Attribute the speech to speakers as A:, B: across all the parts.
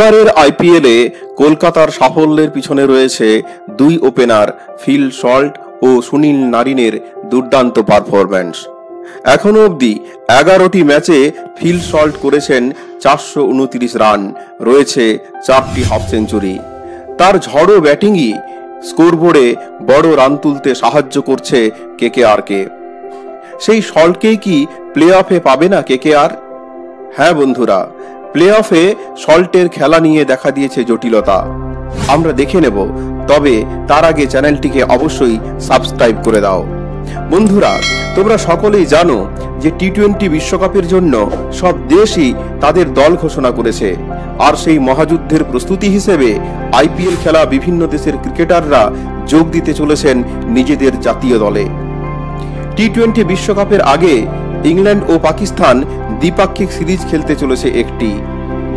A: এবারের আইপিএলে কলকাতার সাফল্যের পিছনে রয়েছে দুই ওপেনার ফিল সল্ট ও সুনীল নারিনের দুর্দান্ত পারফরম্যান্স। এখনো অবধি 11টি ম্যাচে ফিল সল্ট করেছেন 429 রান, রয়েছে 4টি হাফ সেঞ্চুরি। তার ঝড়ো ব্যাটিংই স্কোরবোর্ডে বড় রান তুলতে সাহায্য করছে কেকেআরকে। সেই সল্টকেই কি প্লে অফে পাবে না কেকেআর? হ্যাঁ বন্ধুরা, প্লে অফে সল্টের খেলা নিয়ে দেখা দিয়েছে জটিলতা। আমরা দেখে নেব, তবে তার আগে চ্যানেলটিকে অবশ্যই সাবস্ক্রাইব করে দাও। বন্ধুরা, তোমরা সকলেই জানো যে টি-20 বিশ্বকাপের জন্য সব দেশই তাদের দল ঘোষণা করেছে, আর সেই মহাযুদ্ধের প্রস্তুতি হিসেবে আইপিএল খেলা বিভিন্ন দেশের ক্রিকেটাররা যোগ দিতে চলেছেন নিজেদের জাতীয় দলে। টি-20 বিশ্বকাপের আগে ইংল্যান্ড ও পাকিস্তান দ্বিপাক্ষিক সিরিজ খেলতে চলেছে একটি,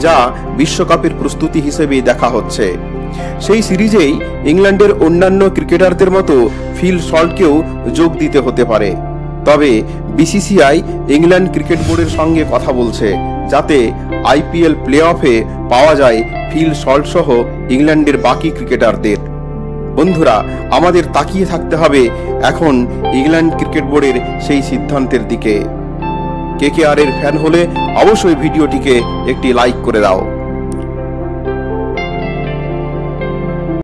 A: যা বিশ্বকাপের প্রস্তুতি হিসেবে দেখা হচ্ছে। সেই সিরিজেই ইংল্যান্ডের অন্যান্য ক্রিকেটারদের মতো ফিল সল্টকেও যোগ দিতে হতে পারে। তবে বিসিসিআই ইংল্যান্ড ক্রিকেট বোর্ডের সঙ্গে কথা বলছে, যাতে আইপিএল প্লে অফে পাওয়া যায় ফিল সল্ট সহ ইংল্যান্ডের বাকি ক্রিকেটারদের। বন্ধুরা, আমাদের তাকিয়ে থাকতে হবে এখন ইংল্যান্ড ক্রিকেট বোর্ডের সেই সিদ্ধান্তের দিকে। কেকেআর এর ফ্যান হলে অবশ্যই ভিডিওটিকে একটি লাইক করে দাও।